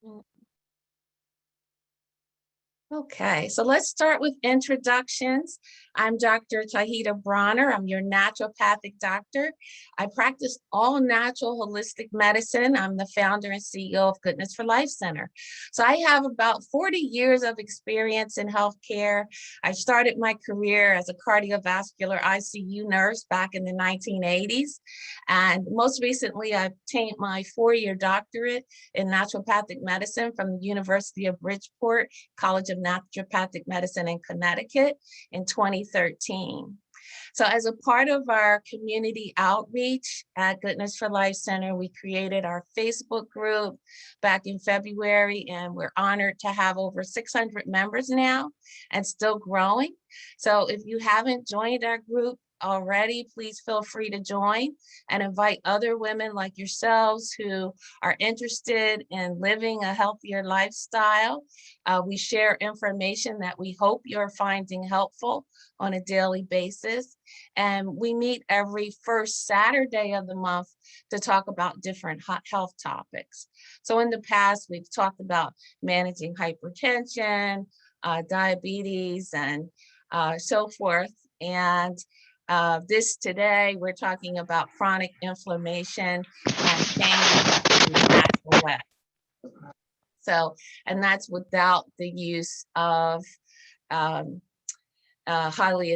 Mm. Okay, so let's start with introductions. I'm Dr. Tahita Bronner. I'm your naturopathic doctor. I practice all natural holistic medicine. I'm the founder and CEO of Goodness for Life Center. So I have about 40 years of experience in healthcare. I started my career as a cardiovascular ICU nurse back in the 1980s. And most recently, I obtained my 4-year doctorate in naturopathic medicine from the University of Bridgeport College of Naturopathic Medicine in Connecticut in 2013. So as a part of our community outreach at Goodness for Life Center, we created our Facebook group back in February, and we're honored to have over 600 members now and still growing. So if you haven't joined our group already, please feel free to join and invite other women like yourselves who are interested in living a healthier lifestyle. We share information that we hope you're finding helpful on a daily basis. And we meet every first Saturday of the month to talk about different health topics. So in the past, we've talked about managing hypertension, diabetes, and so forth. And this today, we're talking about chronic inflammation and pain in the natural way. So, and that's without the use of highly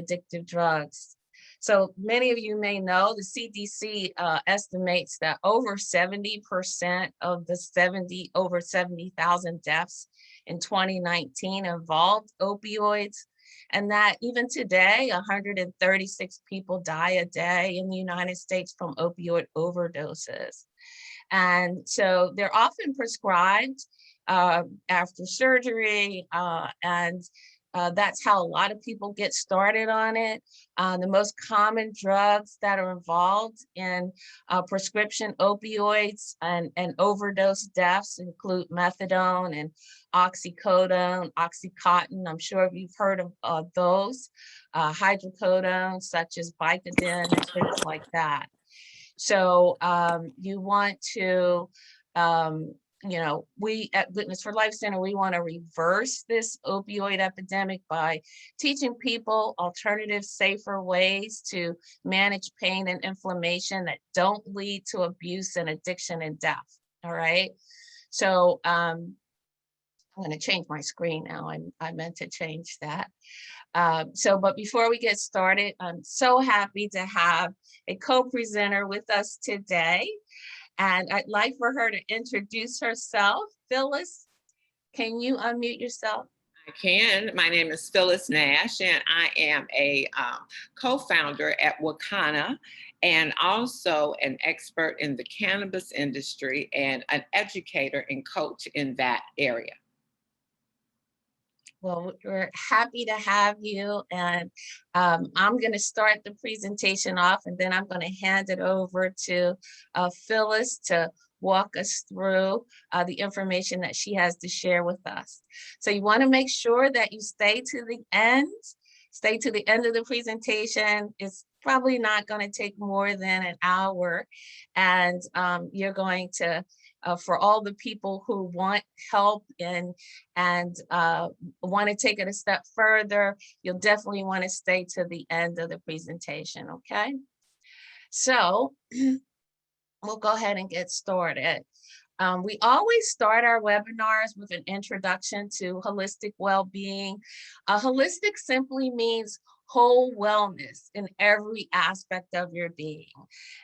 addictive drugs. So many of you may know the CDC estimates that over 70% of the over 70,000 deaths in 2019 involved opioids, and that even today, 136 people die a day in the United States from opioid overdoses. And so they're often prescribed after surgery, and that's how a lot of people get started on it. The most common drugs that are involved in prescription opioids and overdose deaths include methadone and oxycodone, oxycontin. I'm sure you've heard of those. Hydrocodone, such as Vicodin and things like that. So you want to, we at Goodness for Life Center, we want to reverse this opioid epidemic by teaching people alternative, safer ways to manage pain and inflammation that don't lead to abuse and addiction and death. All right. So I'm going to change my screen now. I meant to change that. But before we get started, I'm so happy to have a co-presenter with us today. And I'd like for her to introduce herself. Phyllis, can you unmute yourself? I can. My name is Phyllis Nash, and I am a co-founder at Wakana, and also an expert in the cannabis industry and an educator and coach in that area. Well, we're happy to have you, and I'm going to start the presentation off, and then I'm going to hand it over to Phyllis to walk us through the information that she has to share with us. So you want to make sure that you stay to the end of the presentation. It's probably not going to take more than an hour, and you're going to for all the people who want help and want to take it a step further, you'll definitely want to stay to the end of the presentation, okay? So we'll go ahead and get started. We always start our webinars with an introduction to holistic well-being. Holistic simply means whole wellness in every aspect of your being,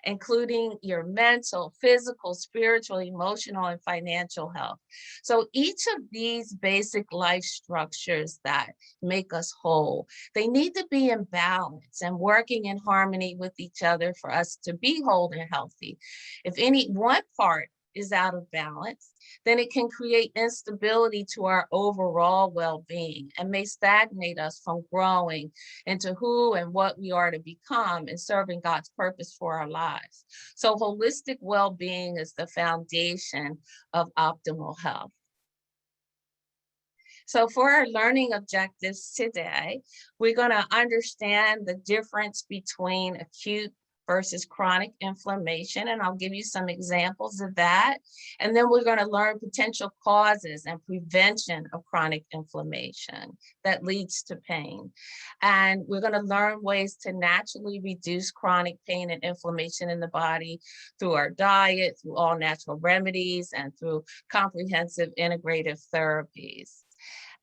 including your mental, physical, spiritual, emotional, and financial health. So each of these basic life structures that make us whole, they need to be in balance and working in harmony with each other for us to be whole and healthy. If any one part is out of balance, then it can create instability to our overall well-being and may stagnate us from growing into who and what we are to become and serving God's purpose for our lives. So holistic well-being is the foundation of optimal health. So for our learning objectives today, we're going to understand the difference between acute, versus chronic inflammation. And I'll give you some examples of that. And then we're going to learn potential causes and prevention of chronic inflammation that leads to pain. And we're going to learn ways to naturally reduce chronic pain and inflammation in the body through our diet, through all natural remedies, and through comprehensive integrative therapies.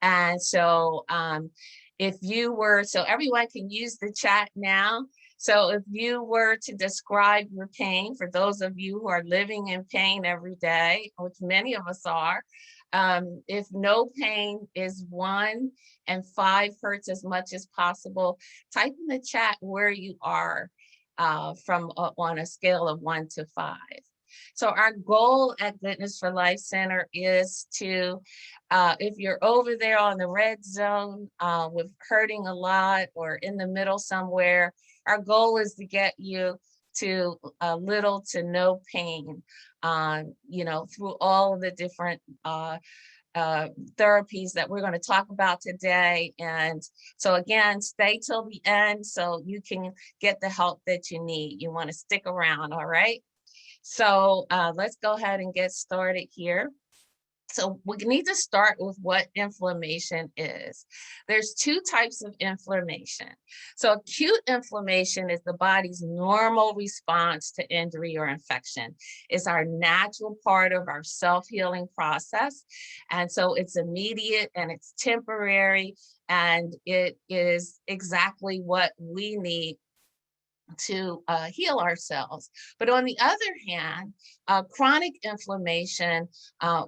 And so so everyone can use the chat now. So if you were to describe your pain, for those of you who are living in pain every day, which many of us are, if no pain is 1 and 5 hurts as much as possible, type in the chat where you are on a scale of 1 to 5. So our goal at Goodness for Life Center is to, if you're over there on the red zone with hurting a lot or in the middle somewhere, our goal is to get you to little to no pain, through all of the different therapies that we're going to talk about today. And so again, stay till the end so you can get the help that you need. You want to stick around, all right? So let's go ahead and get started here. So we need to start with what inflammation is. There's 2 types of inflammation. So acute inflammation is the body's normal response to injury or infection. It's our natural part of our self-healing process. And so it's immediate and it's temporary, and it is exactly what we need to heal ourselves. But on the other hand, chronic inflammation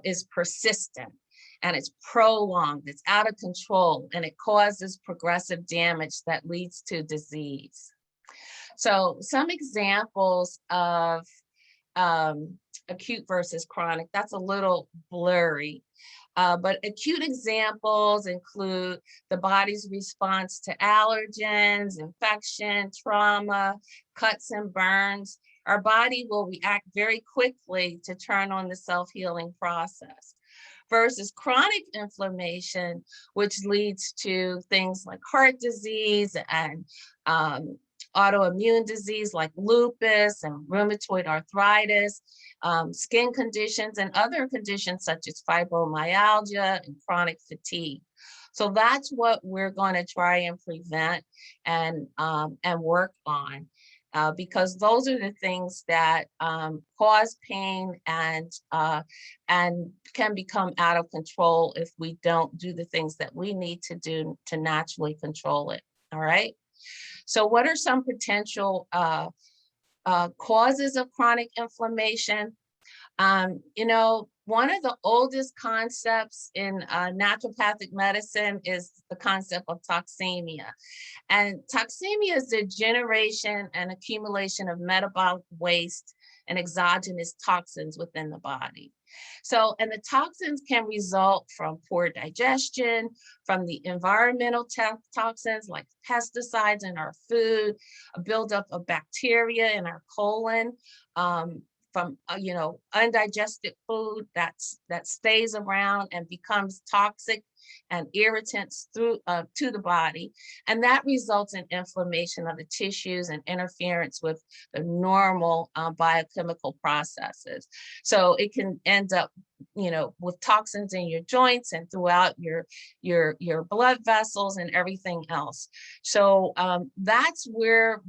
is persistent and it's prolonged, it's out of control, and it causes progressive damage that leads to disease. So some examples of acute versus chronic, that's a little blurry. But acute examples include the body's response to allergens, infection, trauma, cuts and burns. Our body will react very quickly to turn on the self-healing process. Versus chronic inflammation, which leads to things like heart disease and autoimmune disease like lupus and rheumatoid arthritis, skin conditions, and other conditions such as fibromyalgia and chronic fatigue. So that's what we're going to try and prevent and work on, because those are the things that cause pain and can become out of control if we don't do the things that we need to do to naturally control it. All right. So what are some potential causes of chronic inflammation? One of the oldest concepts in naturopathic medicine is the concept of toxemia. And toxemia is the generation and accumulation of metabolic waste and exogenous toxins within the body. So, and the toxins can result from poor digestion, from the environmental toxins like pesticides in our food, a buildup of bacteria in our colon, from undigested food that stays around and becomes toxic and irritants to the body, and that results in inflammation of the tissues and interference with the normal biochemical processes. So it can end up with toxins in your joints and throughout your blood vessels and everything else. So that's where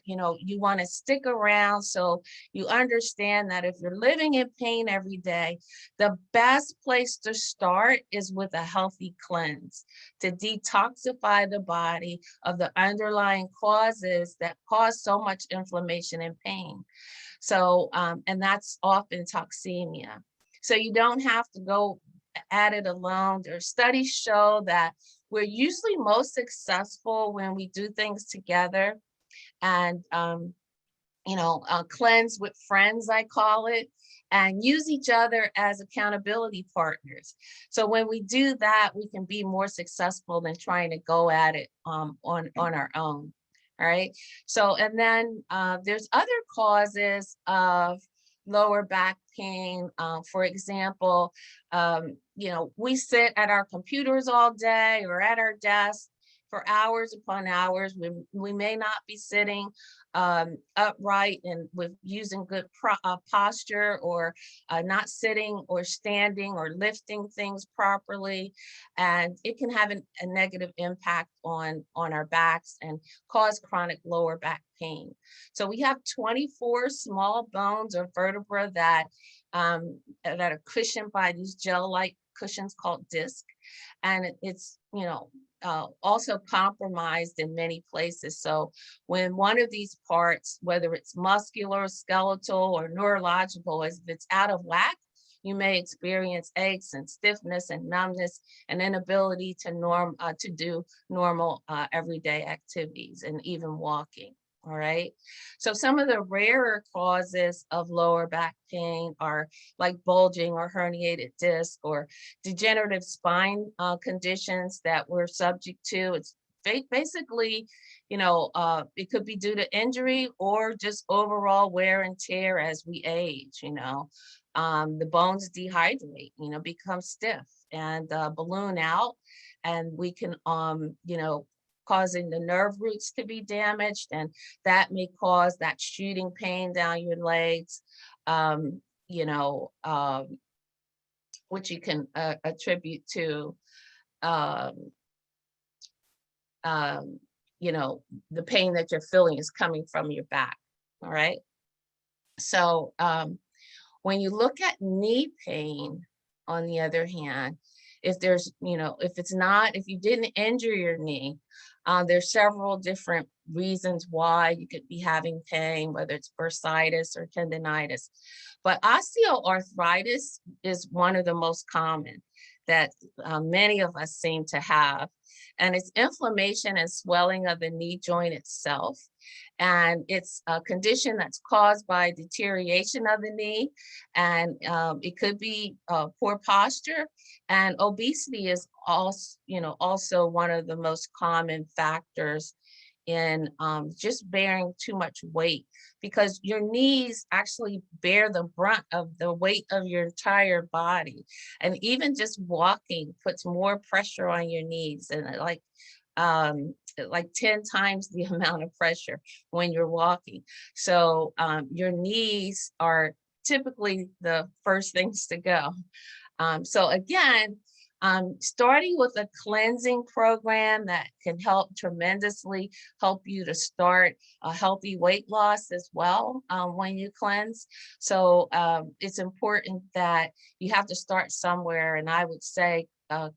you want to stick around, so you understand that if you're living in pain every day, the best place to start is with a healthy cleanse to detoxify the body of the underlying causes that cause so much inflammation and pain. So and that's often toxemia. So you don't have to go at it alone. Their studies show that we're usually most successful when we do things together and, cleanse with friends, I call it, and use each other as accountability partners. So when we do that, we can be more successful than trying to go at it on our own. All right. So, and then there's other causes of lower back pain. For example, we sit at our computers all day or at our desk for hours upon hours. We may not be sitting upright and with using good posture, or not sitting or standing or lifting things properly. And it can have a negative impact on our backs and cause chronic lower back pain. So we have 24 small bones or vertebra that are cushioned by these gel-like cushions called disc. And it's, also compromised in many places. So when one of these parts, whether it's muscular, skeletal, or neurological, if it's out of whack, you may experience aches and stiffness and numbness and inability to do normal everyday activities and even walking. All right. So some of the rarer causes of lower back pain are like bulging or herniated disc or degenerative spine conditions that we're subject to. It's basically, it could be due to injury or just overall wear and tear as we age. The bones dehydrate, become stiff and balloon out, and we can, causing the nerve roots to be damaged, and that may cause that shooting pain down your legs, which you can attribute to, the pain that you're feeling is coming from your back. All right. So when you look at knee pain, on the other hand, if you didn't injure your knee, there's several different reasons why you could be having pain, whether it's bursitis or tendonitis. But osteoarthritis is one of the most common that many of us seem to have. And it's inflammation and swelling of the knee joint itself. And it's a condition that's caused by deterioration of the knee. And it could be poor posture. And obesity is also one of the most common factors in just bearing too much weight, because your knees actually bear the brunt of the weight of your entire body. And even just walking puts more pressure on your knees, and like 10 times the amount of pressure when you're walking. So your knees are typically the first things to go. So again, starting with a cleansing program that can tremendously help you to start a healthy weight loss as well when you cleanse. So it's important that you have to start somewhere, and I would say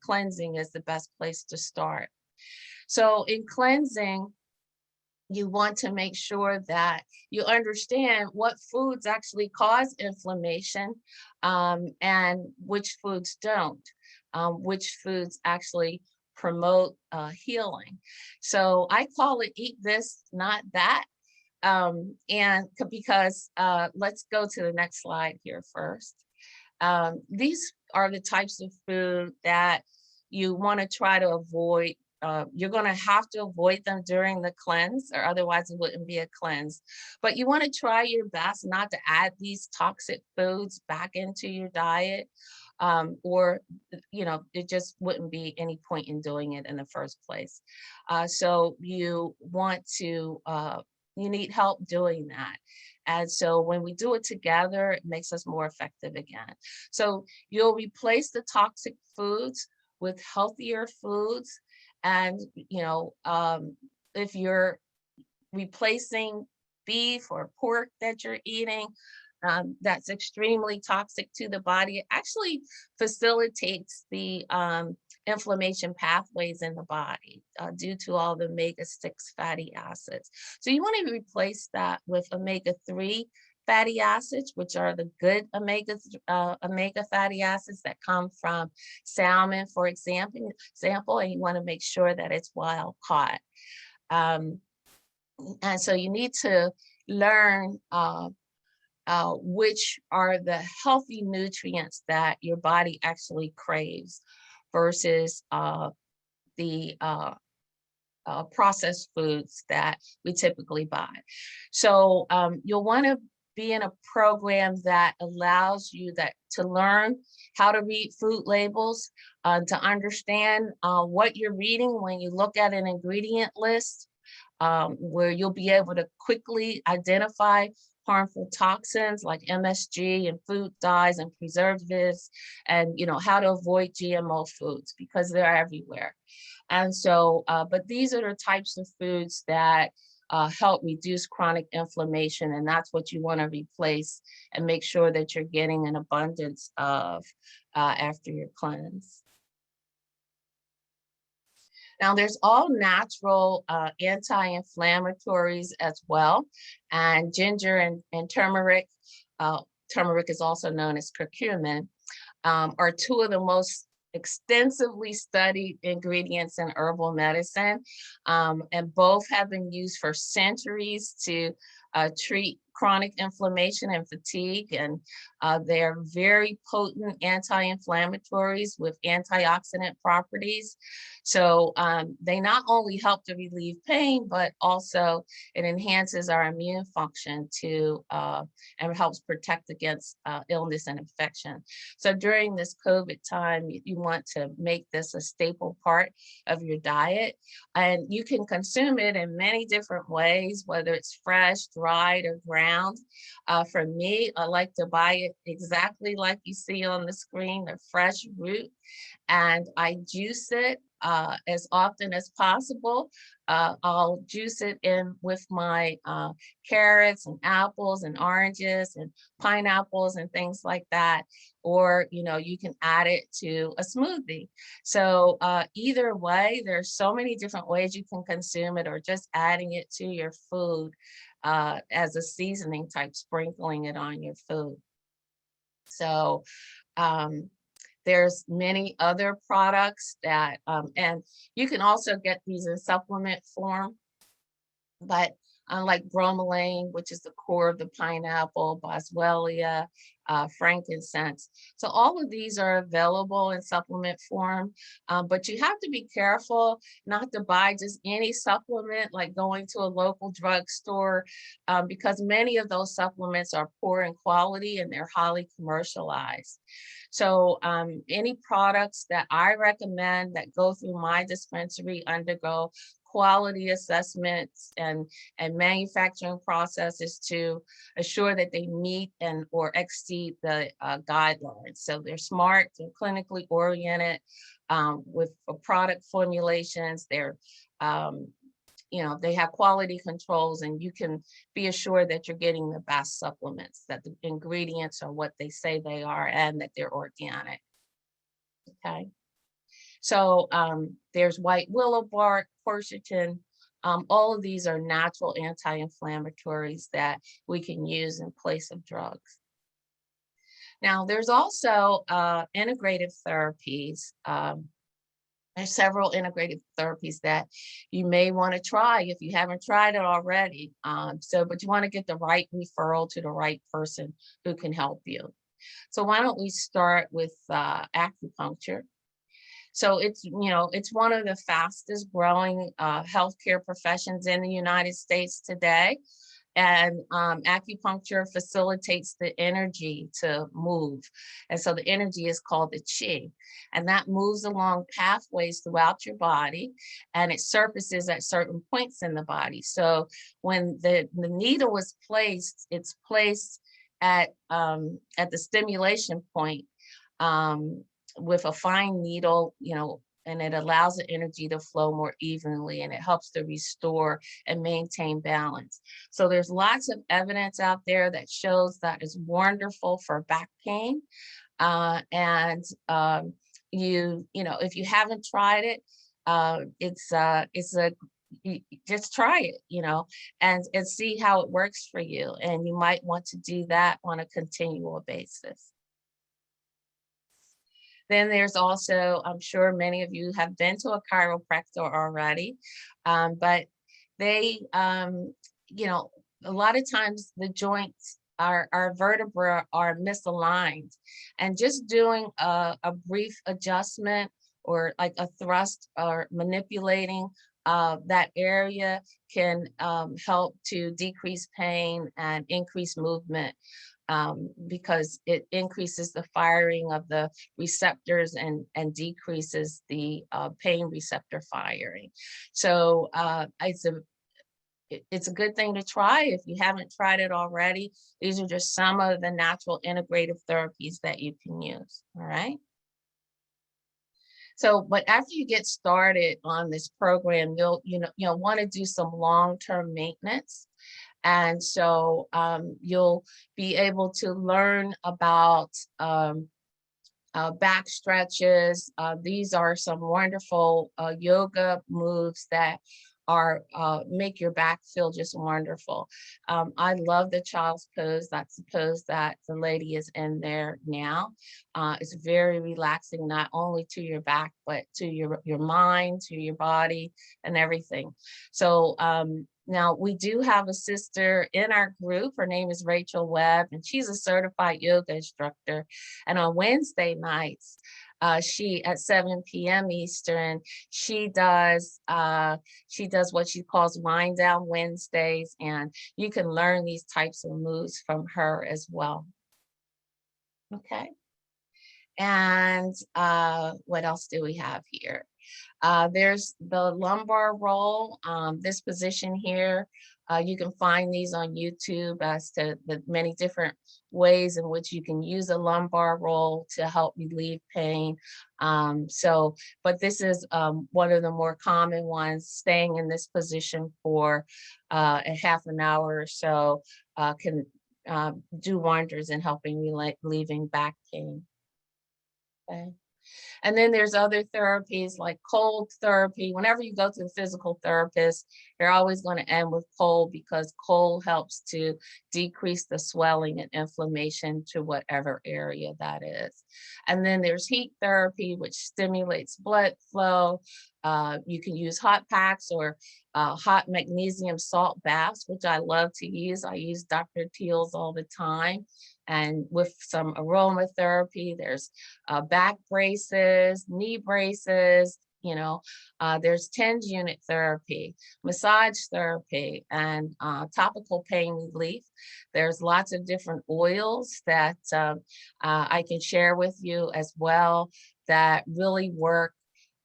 cleansing is the best place to start. So in cleansing, you want to make sure that you understand what foods actually cause inflammation and which foods don't, which foods actually promote healing. So I call it eat this, not that. And because let's go to the next slide here first. These are the types of food that you want to try to avoid. You're going to have to avoid them during the cleanse, or otherwise it wouldn't be a cleanse. But you want to try your best not to add these toxic foods back into your diet, or it just wouldn't be any point in doing it in the first place. So you need help doing that. And so when we do it together, it makes us more effective again. So you'll replace the toxic foods with healthier foods. And, if you're replacing beef or pork that you're eating, that's extremely toxic to the body, it actually facilitates the inflammation pathways in the body due to all the omega-6 fatty acids. So you want to replace that with omega-3 fatty acids, which are the good omega fatty acids that come from salmon, for example, and you want to make sure that it's wild caught. And so you need to learn which are the healthy nutrients that your body actually craves versus the processed foods that we typically buy. So you'll want to be in a program that allows you to learn how to read food labels, to understand what you're reading when you look at an ingredient list. where you'll be able to quickly identify harmful toxins like MSG and food dyes and preservatives, and how to avoid GMO foods because they're everywhere. And so, but these are the types of foods that help reduce chronic inflammation, and that's what you want to replace and make sure that you're getting an abundance of after your cleanse. Now, there's all natural anti-inflammatories as well, and ginger and turmeric, turmeric is also known as curcumin, are two of the most extensively studied ingredients in herbal medicine, and both have been used for centuries to treat chronic inflammation and fatigue, and they're very potent anti-inflammatories with antioxidant properties. So they not only help to relieve pain, but also it enhances our immune function and helps protect against illness and infection. So during this COVID time, you want to make this a staple part of your diet, and you can consume it in many different ways, whether it's fresh, dried, or ground. For me, I like to buy it exactly like you see on the screen, the fresh root, and I juice it as often as possible. I'll juice it in with my carrots and apples and oranges and pineapples and things like that. Or, you can add it to a smoothie. So either way, there's so many different ways you can consume it, or just adding it to your food as a seasoning type, sprinkling it on your food. So there's many other products that, and you can also get these in supplement form, but like bromelain, which is the core of the pineapple, boswellia, frankincense. So all of these are available in supplement form, but you have to be careful not to buy just any supplement, like going to a local drugstore, because many of those supplements are poor in quality and they're highly commercialized. So any products that I recommend that go through my dispensary undergo quality assessments and manufacturing processes to assure that they meet and or exceed the guidelines. So they're smart, they're clinically oriented with product formulations. They're they have quality controls, and you can be assured that you're getting the best supplements, that the ingredients are what they say they are, and that they're organic. Okay. So there's white willow bark, quercetin. All of these are natural anti-inflammatories that we can use in place of drugs. Now, there's also integrative therapies. There's several integrative therapies that you may want to try if you haven't tried it already. But you want to get the right referral to the right person who can help you. So why don't we start with acupuncture? So it's one of the fastest growing healthcare professions in the United States today. And acupuncture facilitates the energy to move. And so the energy is called the chi. And that moves along pathways throughout your body, and it surfaces at certain points in the body. So when the needle is placed, it's placed at the stimulation point with a fine needle, and it allows the energy to flow more evenly, and it helps to restore and maintain balance. So there's lots of evidence out there that shows that is wonderful for back pain. If you haven't tried it, just try it, and see how it works for you. And you might want to do that on a continual basis. Then there's also, I'm sure many of you have been to a chiropractor already, but they, a lot of times the joints, our vertebrae are misaligned, and just doing a brief adjustment or like a thrust or manipulating that area can help to decrease pain and increase movement. Because it increases the firing of the receptors and decreases the pain receptor firing. So it's a it's a good thing to try if you haven't tried it already. These are just some of the natural integrative therapies that you can use. All right. So, but after you get started on this program, you'll want to do some long-term maintenance. And so you'll be able to learn about back stretches. These are some wonderful yoga moves that are make your back feel just wonderful. I love the child's pose. That's the pose that the lady is in there now. It's very relaxing, not only to your back, but to your mind, to your body, and everything. So now we do have a sister in our group. Her name is Rachel Webb, and she's a certified yoga instructor. And on Wednesday nights, she at 7 p.m. Eastern, she does what she calls wind down Wednesdays, and you can learn these types of moves from her as well. Okay. And what else do we have here? There's the lumbar roll. This position here, you can find these on YouTube as to the many different ways in which you can use a lumbar roll to help relieve pain. But this is one of the more common ones. Staying in this position for a half an hour or so can do wonders in helping relieving back pain. Okay. And then there's other therapies like cold therapy. Whenever you go to the physical therapist, you're always going to end with cold because cold helps to decrease the swelling and inflammation to whatever area that is. And then there's heat therapy, which stimulates blood flow. You can use hot packs or hot magnesium salt baths, which I love to use. I use Dr. Teal's all the time. And with some aromatherapy, there's back braces, knee braces, there's TENS unit therapy, massage therapy, and topical pain relief. There's lots of different oils that I can share with you as well that really work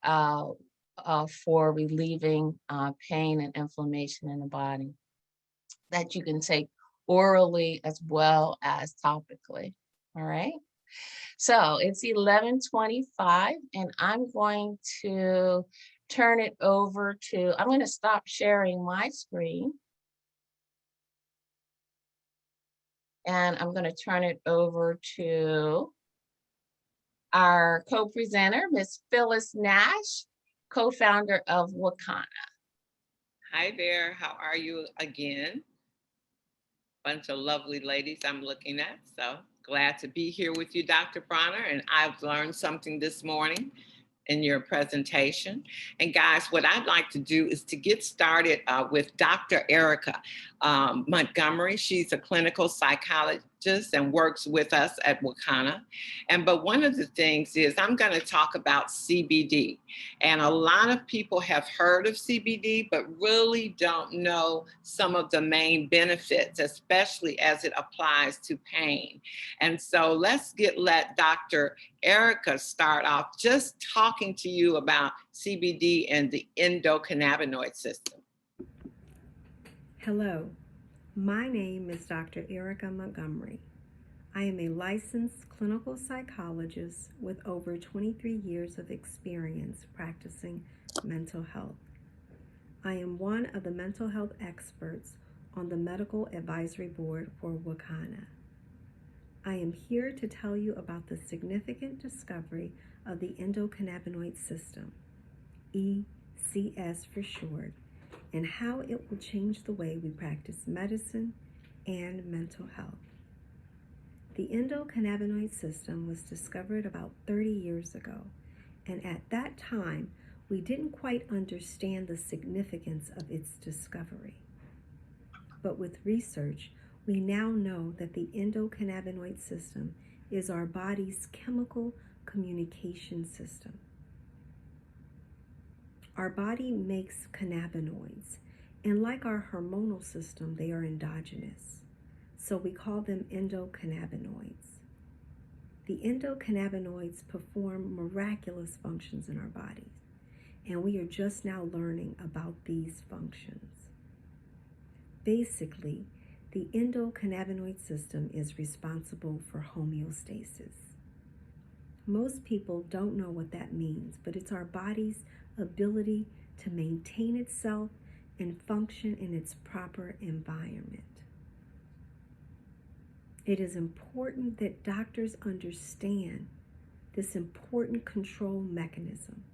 for relieving pain and inflammation in the body that you can take orally as well as topically. All right. So it's 11:25 and I'm going to turn it over to, I'm going to stop sharing my screen. And I'm going to turn it over to our co-presenter, Miss Phyllis Nash, co-founder of Wakana. Hi there. How are you again? Bunch of lovely ladies I'm looking at. So glad to be here with you, Dr. Bronner. And I've learned something this morning in your presentation. And guys, what I'd like to do is to get started with Dr. Erica Montgomery. She's a clinical psychologist and works with us at Wakana. But one of the things is I'm going to talk about CBD. And a lot of people have heard of CBD, but really don't know some of the main benefits, especially as it applies to pain. And so let Dr. Erica start off just talking to you about CBD and the endocannabinoid system. Hello, my name is Dr. Erica Montgomery. I am a licensed clinical psychologist with over 23 years of experience practicing mental health. I am one of the mental health experts on the Medical Advisory Board for Wakana. I am here to tell you about the significant discovery of the endocannabinoid system, ECS for short, and how it will change the way we practice medicine and mental health. The endocannabinoid system was discovered about 30 years ago, and at that time, we didn't quite understand the significance of its discovery. But with research, we now know that the endocannabinoid system is our body's chemical communication system. Our body makes cannabinoids, and like our hormonal system, they are endogenous. So we call them endocannabinoids. The endocannabinoids perform miraculous functions in our bodies, and we are just now learning about these functions. basically, the endocannabinoid system is responsible for homeostasis. Most people don't know what that means, but it's our body's ability to maintain itself and function in its proper environment. It is important that doctors understand this important control mechanism.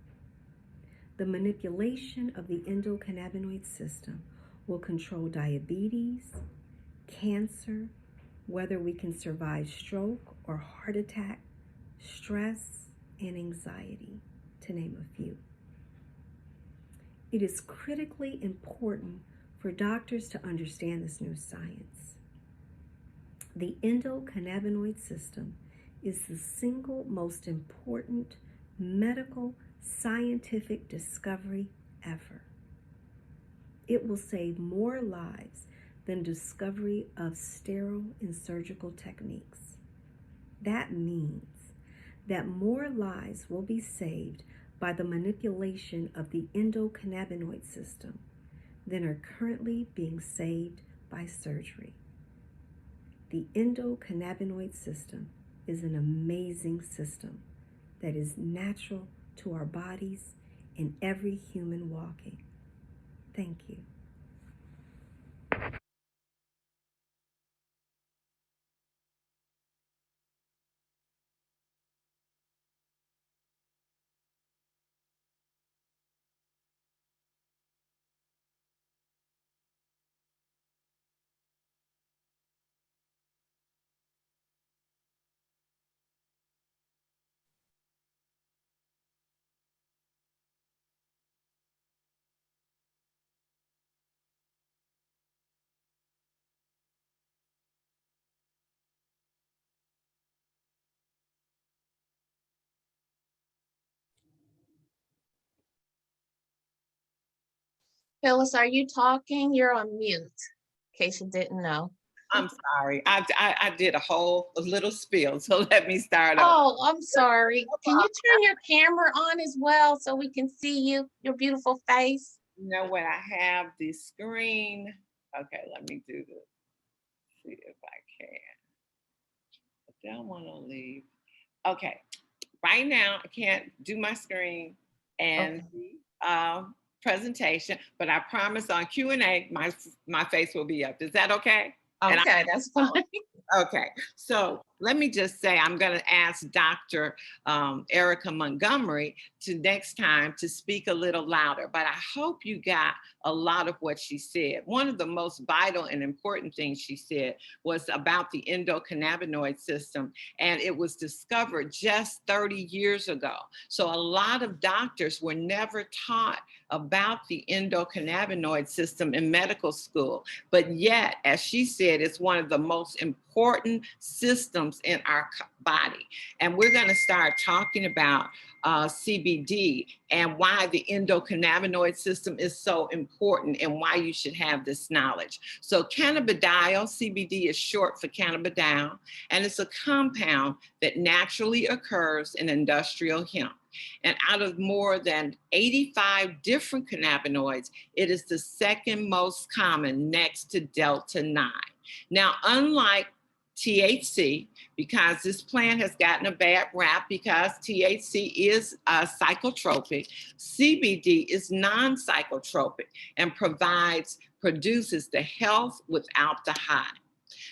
The manipulation of the endocannabinoid system will control diabetes, cancer, whether we can survive stroke or heart attack, stress, and anxiety, to name a few. It is critically important for doctors to understand this new science. The endocannabinoid system is the single most important medical scientific discovery ever. It will save more lives than discovery of sterile and surgical techniques. That means that more lives will be saved by the manipulation of the endocannabinoid system than are currently being saved by surgery. The endocannabinoid system is an amazing system that is natural to our bodies and every human walking. Thank you. Phyllis, are you talking? You're on mute, in case you didn't know. I'm sorry. I did a whole little spiel, so let me start over. Oh, I'm sorry. Can you turn your camera on as well so we can see you, your beautiful face? You know what? I have the screen. Okay, let me do this. See if I can. I don't want to leave. Okay, right now I can't do my screen and presentation, but I promise on Q&A my face will be up. Is that okay? Okay, that's fine. Okay, so let me just say I'm going to ask Dr. Erica Montgomery to next time to speak a little louder, but I hope you got a lot of what she said. One of the most vital and important things she said was about the endocannabinoid system, and it was discovered just 30 years ago. So a lot of doctors were never taught about the endocannabinoid system in medical school, but yet, as she said, it's one of the most important systems in our body. And we're going to start talking about CBD and why the endocannabinoid system is so important and why you should have this knowledge. So cannabidiol, CBD is short for cannabidiol, and it's a compound that naturally occurs in industrial hemp. And out of more than 85 different cannabinoids, it is the second most common next to Delta-9. Now, unlike THC, because this plant has gotten a bad rap because THC is psychotropic, CBD is non-psychotropic and produces the health without the high.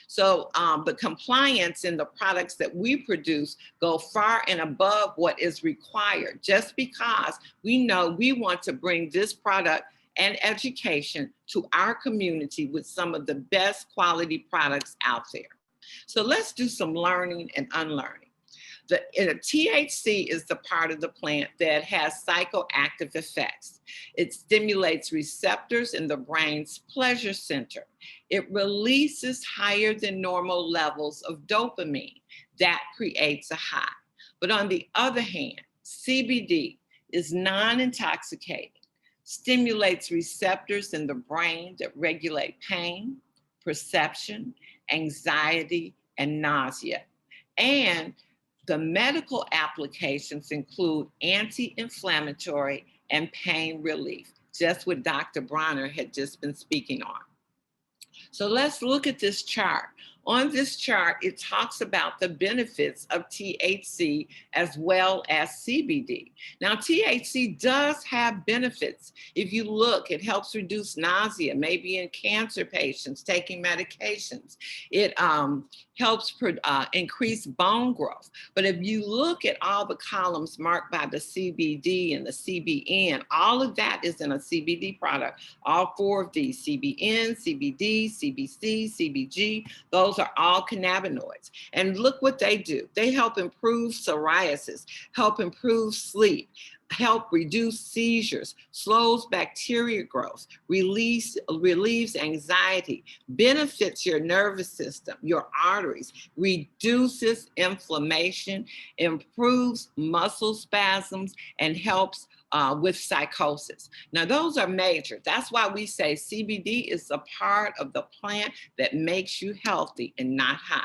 So the compliance in the products that we produce go far and above what is required, just because we know we want to bring this product and education to our community with some of the best quality products out there. So let's do some learning and unlearning. The THC is the part of the plant that has psychoactive effects. It stimulates receptors in the brain's pleasure center. It releases higher than normal levels of dopamine. That creates a high. But on the other hand, CBD is non-intoxicating, stimulates receptors in the brain that regulate pain, perception, anxiety, and nausea. And the medical applications include anti-inflammatory and pain relief, just what Dr. Bronner had just been speaking on. So let's look at this chart. On this chart, it talks about the benefits of THC as well as CBD. Now, THC does have benefits. If you look, it helps reduce nausea, maybe in cancer patients taking medications. It helps increase bone growth. But if you look at all the columns marked by the CBD and the CBN, all of that is in a CBD product. All four of these, CBN, CBD, CBC, CBG, those are all cannabinoids. And look what they do. They help improve psoriasis, help improve sleep, help reduce seizures, slows bacteria growth, relieves anxiety, benefits your nervous system, your arteries, reduces inflammation, improves muscle spasms, and helps with psychosis. Now, those are major. That's why we say CBD is a part of the plant that makes you healthy and not high.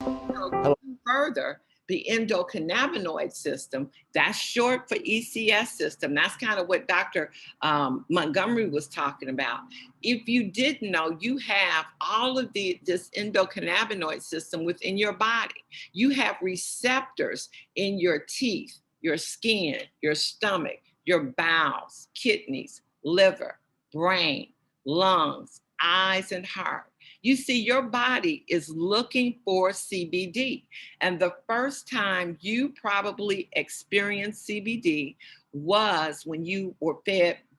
So further, the endocannabinoid system, that's short for ECS system. That's kind of what Dr. Montgomery was talking about. If you didn't know, you have all of this endocannabinoid system within your body. You have receptors in your teeth, your skin, your stomach, your bowels, kidneys, liver, brain, lungs, eyes, and heart. You see, your body is looking for CBD. And the first time you probably experienced CBD was when you were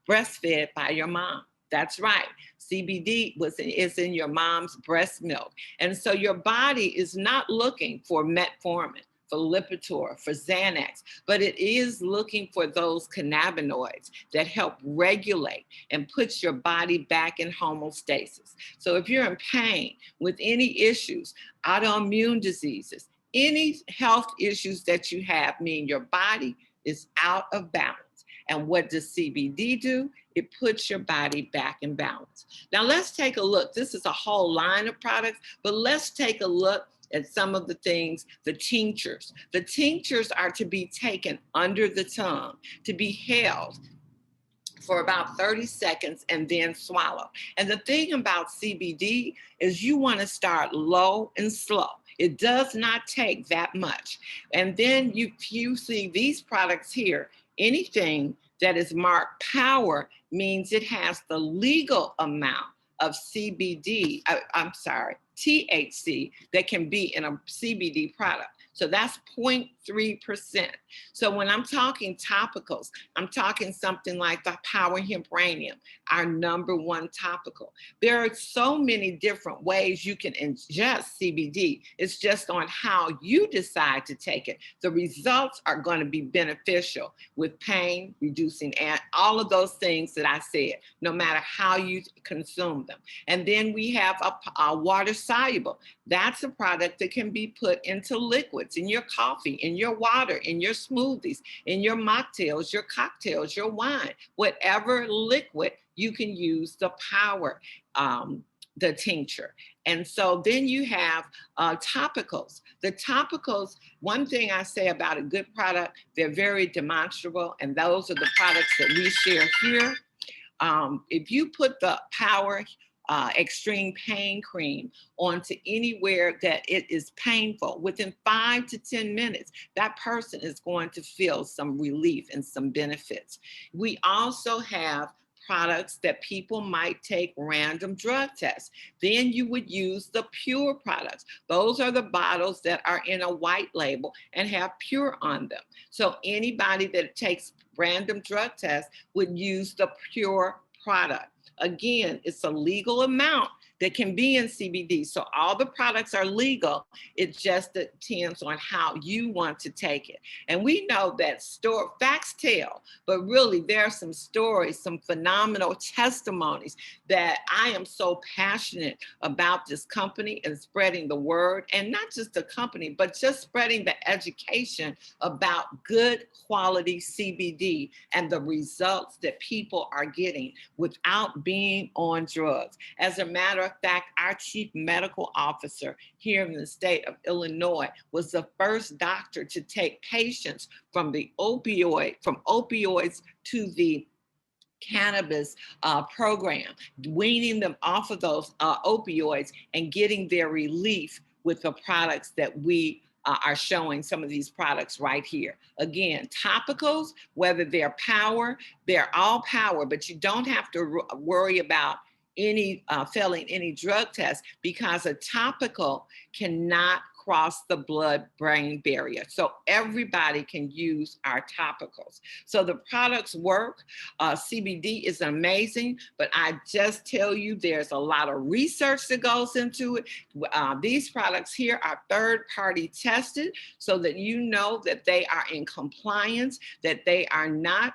breastfed by your mom. That's right. CBD is in your mom's breast milk. And so your body is not looking for metformin, for Lipitor, for Xanax, but it is looking for those cannabinoids that help regulate and put your body back in homeostasis. So if you're in pain with any issues, autoimmune diseases, any health issues that you have, mean your body is out of balance. And what does CBD do? It puts your body back in balance. Now let's take a look. This is a whole line of products, but let's take a look at some of the things, the tinctures. The tinctures are to be taken under the tongue, to be held for about 30 seconds and then swallow. And the thing about CBD is you want to start low and slow. It does not take that much. And then you see these products here, anything that is marked power means it has the legal amount of THC that can be in a CBD product. So that's 0.3%. So when I'm talking topicals, I'm talking something like the Power Hempranium, our #1 topical. There are so many different ways you can ingest CBD. It's just on how you decide to take it. The results are going to be beneficial with pain, reducing, and all of those things that I said, no matter how you consume them. And then we have a water soluble. That's a product that can be put into liquids, in your coffee, in your water, in your smoothies, in your mocktails, your cocktails, your wine, whatever liquid, you can use the power, the tincture. And so then you have topicals. The topicals, one thing I say about a good product, they're very demonstrable, and those are the products that we share here. If you put the power extreme pain cream onto anywhere that it is painful, within 5 to 10 minutes, that person is going to feel some relief and some benefits. We also have products that people might take random drug tests. Then you would use the pure products. Those are the bottles that are in a white label and have pure on them. So anybody that takes random drug tests would use the pure product. Again, it's a legal amount that can be in CBD. So all the products are legal. It just depends on how you want to take it. And we know that facts tell, but really there are some stories, some phenomenal testimonies that I am so passionate about this company and spreading the word, and not just the company, but just spreading the education about good quality CBD and the results that people are getting without being on drugs. As a matter of fact, our chief medical officer here in the state of Illinois was the first doctor to take patients from opioids to the cannabis program, weaning them off of those opioids and getting their relief with the products that we are showing, some of these products right here. Again, topicals, whether they're power, they're all power, but you don't have to worry about any failing any drug test, because a topical cannot cross the blood-brain barrier. So everybody can use our topicals. So the products work. CBD is amazing, but I just tell you, there's a lot of research that goes into it. These products here are third-party tested so that you know that they are in compliance, that they are not.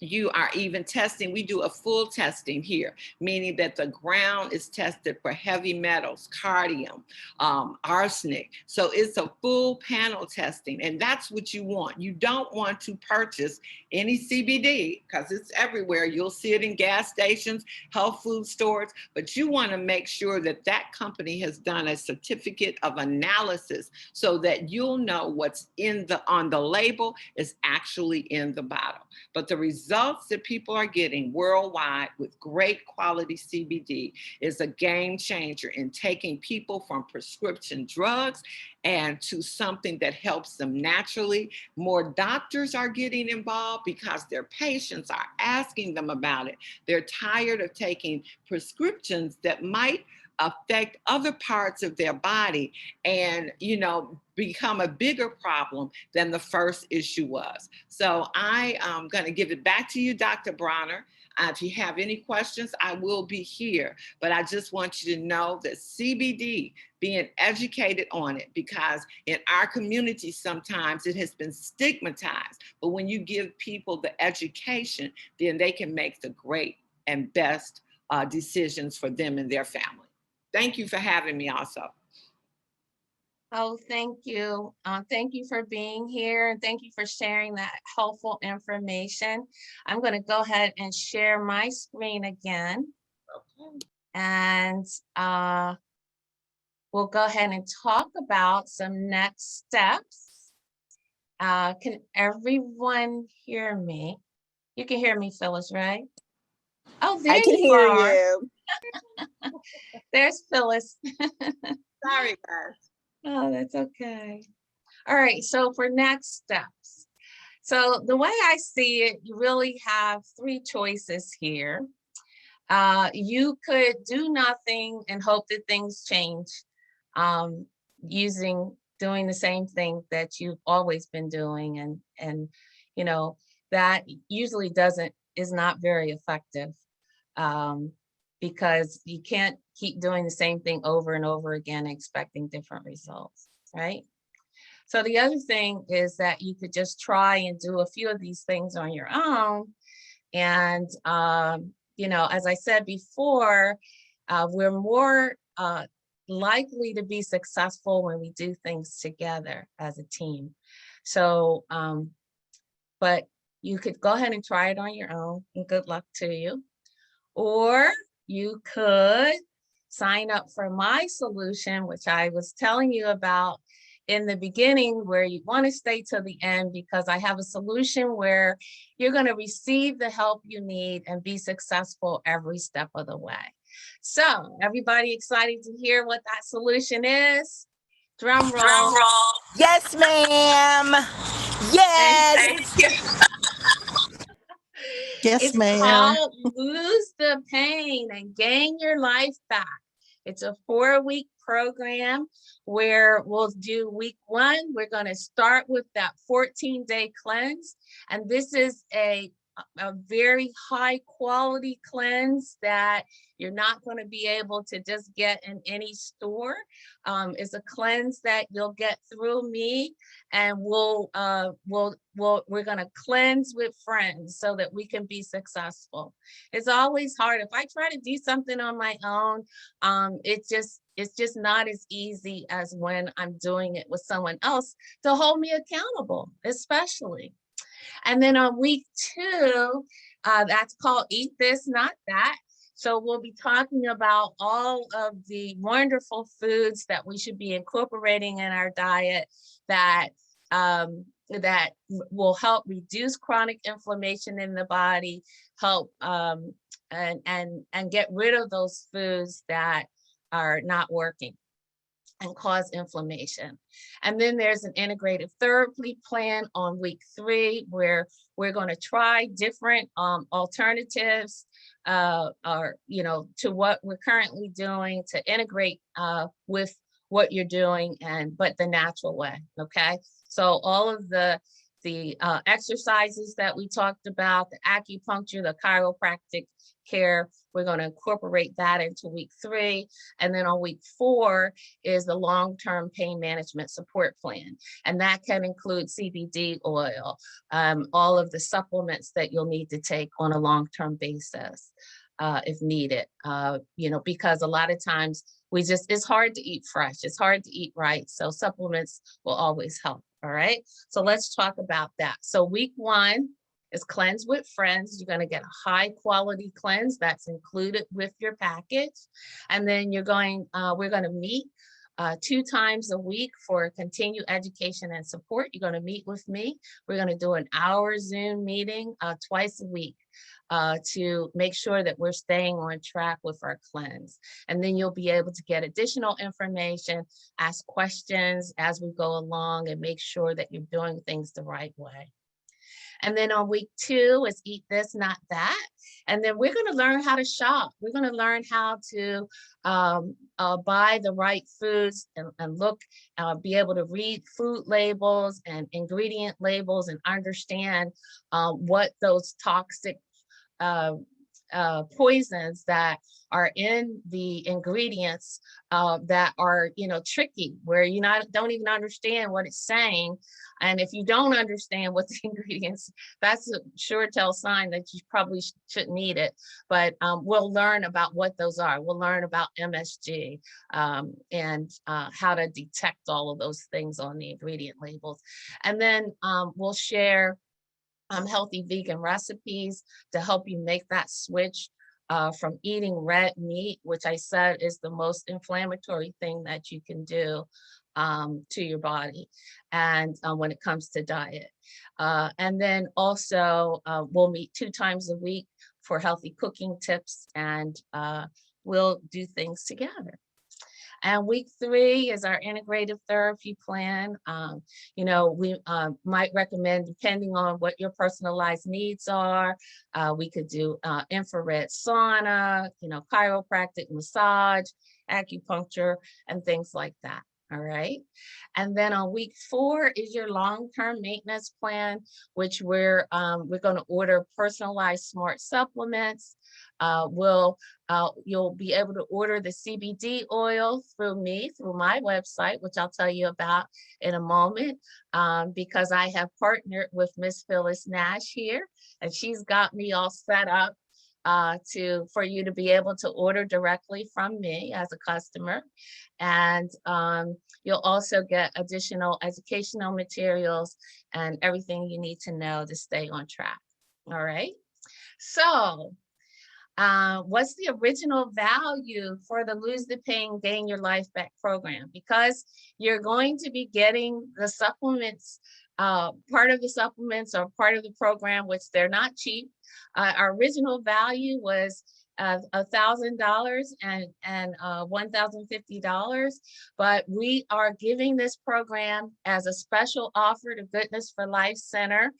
You are even testing, we do a full testing here, meaning that the ground is tested for heavy metals, cadmium, arsenic. So it's a full panel testing, and that's what you want. You don't want to purchase any CBD because it's everywhere. You'll see it in gas stations, health food stores, but you want to make sure that that company has done a certificate of analysis so that you'll know what's on the label is actually in the bottle. But the results that people are getting worldwide with great quality CBD is a game changer in taking people from prescription drugs and to something that helps them naturally. More doctors are getting involved because their patients are asking them about it. They're tired of taking prescriptions that might affect other parts of their body and, become a bigger problem than the first issue was. So I am going to give it back to you, Dr. Bronner. If you have any questions, I will be here. But I just want you to know that CBD, being educated on it, because in our community, sometimes it has been stigmatized. But when you give people the education, then they can make the great and best decisions for them and their family. Thank you for having me also. Oh, thank you. Thank you for being here, and thank you for sharing that helpful information. I'm going to go ahead and share my screen again. Okay. And we'll go ahead and talk about some next steps. Can everyone hear me? You can hear me, Phyllis, right? Oh, there I can you hear are. you. There's Phyllis. Sorry, guys. Oh, that's okay. All right, so for next steps. So the way I see it, you really have three choices here. You could do nothing and hope that things change, doing the same thing that you've always been doing, and that usually is not very effective, because you can't keep doing the same thing over and over again expecting different results, right? So the other thing is that you could just try and do a few of these things on your own. And, as I said before, we're more likely to be successful when we do things together as a team. So, but you could go ahead and try it on your own, and good luck to you. Or you could sign up for my solution, which I was telling you about in the beginning, where you want to stay to the end, because I have a solution where you're going to receive the help you need and be successful every step of the way. So everybody excited to hear what that solution is? Drum roll. Drum roll. Yes, ma'am. Yes. Thank you. Yes, It's ma'am. called Lose the Pain and Gain Your Life Back. It's a 4-week program where we'll do week 1. We're going to start with that 14-day cleanse. And this is a very high quality cleanse that you're not going to be able to just get in any store. It's a cleanse that you'll get through me, and we're going to cleanse with friends so that we can be successful. It's always hard. If I try to do something on my own, it's just not as easy as when I'm doing it with someone else to hold me accountable, especially. And then on week 2, that's called Eat This, Not That. So we'll be talking about all of the wonderful foods that we should be incorporating in our diet that that will help reduce chronic inflammation in the body, help and get rid of those foods that are not working and cause inflammation. And then there's an integrative therapy plan on week 3, where we're going to try different alternatives or, to what we're currently doing to integrate with what you're doing, but the natural way. Okay. So all of the exercises that we talked about, the acupuncture, the chiropractic care, we're going to incorporate that into week 3. And then on week 4 is the long-term pain management support plan. And that can include CBD oil, all of the supplements that you'll need to take on a long-term basis if needed, because a lot of times it's hard to eat fresh. It's hard to eat right. So supplements will always help. All right. So let's talk about that. So week 1 is cleanse with friends. You're going to get a high quality cleanse that's included with your package. And then we're going to meet 2 times a week for continued education and support. You're going to meet with me. We're going to do an hour Zoom meeting twice a week to make sure that we're staying on track with our cleanse. And then you'll be able to get additional information, ask questions as we go along, and make sure that you're doing things the right way. And then on week 2 is eat this, not that. And then we're going to learn how to shop. We're going to learn how to buy the right foods and look, be able to read food labels and ingredient labels and understand what those toxic poisons that are in the ingredients that are, tricky, where you don't even understand what it's saying. And if you don't understand what the ingredients, that's a sure tell sign that you probably shouldn't eat it. But we'll learn about what those are. We'll learn about MSG and how to detect all of those things on the ingredient labels. And then we'll share healthy vegan recipes to help you make that switch from eating red meat, which I said is the most inflammatory thing that you can do to your body, and when it comes to diet. And then also we'll meet 2 times a week for healthy cooking tips, and we'll do things together. And week 3 is our integrative therapy plan. We might recommend, depending on what your personalized needs are, we could do infrared sauna, chiropractic massage, acupuncture, and things like that. All right. And then on week 4 is your long-term maintenance plan, which we're going to order personalized smart supplements. You'll be able to order the CBD oil through my website, which I'll tell you about in a moment, because I have partnered with Miss Phyllis Nash here, and she's got me all set up for you to be able to order directly from me as a customer. And you'll also get additional educational materials and everything you need to know to stay on track. All right. So what's the original value for the Lose the Pain, Gain Your Life Back program? Because you're going to be getting the supplements, part of the supplements or part of the program, which they're not cheap. Our original value was $1,000 and $1,050, but we are giving this program as a special offer to Goodness for Life Center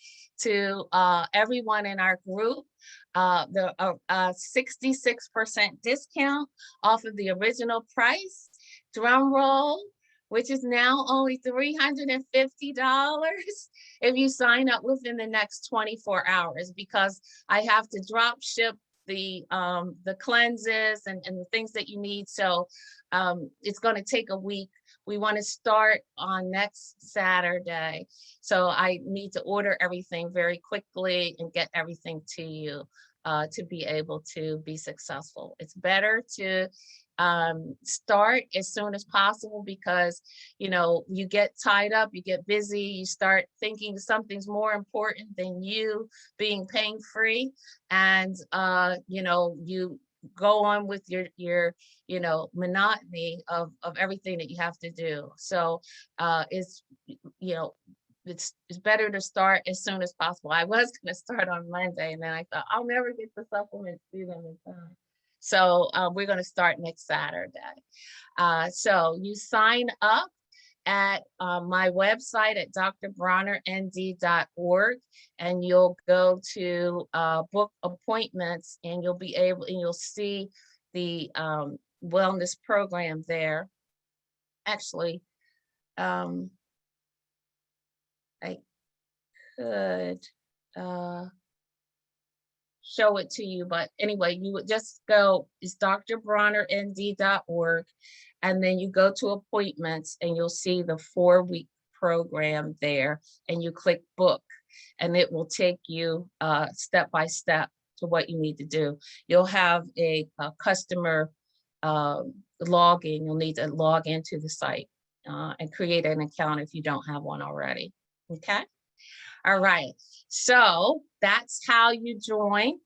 to everyone in our group. The 66% discount off of the original price. Drum roll, which is now only $350 if you sign up within the next 24 hours, because I have to drop ship the cleanses and the things that you need. So it's going to take a week. We want to start on next Saturday. So I need to order everything very quickly and get everything to you to be able to be successful. It's better to start as soon as possible, because you get tied up, you get busy, you start thinking something's more important than you being pain-free, and you go on with your monotony of everything that you have to do. So it's it's better to start as soon as possible. I was going to start on Monday, and then I thought I'll never get the supplements to them in time. So we're going to start next Saturday. So you sign up at my website at drbronnernd.org, and you'll go to book appointments, and you'll see the wellness program there. Actually, I could show it to you, but anyway, you would just go, it's drbronnernd.org, and then you go to appointments, and you'll see the 4-week program there, and you click book, and it will take you step by step to what you need to do. You'll have a customer login. You'll need to log into the site and create an account if you don't have one already. Okay. All right. So that's how you join.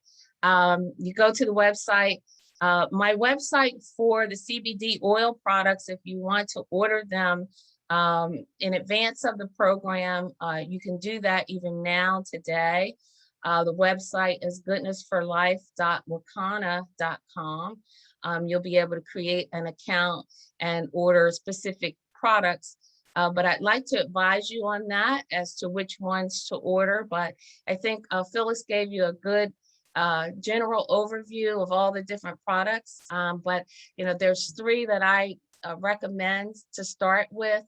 You go to the website. My website for the CBD oil products, if you want to order them in advance of the program, you can do that even now today. The website is goodnessforlife.wakana.com. You'll be able to create an account and order specific products. But I'd like to advise you on that as to which ones to order. But I think Phyllis gave you a good general overview of all the different products. But there's 3 that I recommend to start with,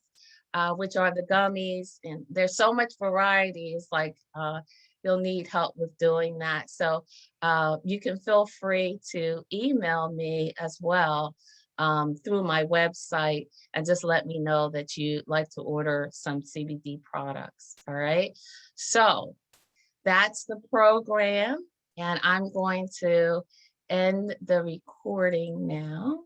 which are the gummies. And there's so much variety. It's like you'll need help with doing that. So you can feel free to email me as well through my website, and just let me know that you'd like to order some CBD products. All right. So that's the program, and I'm going to end the recording now.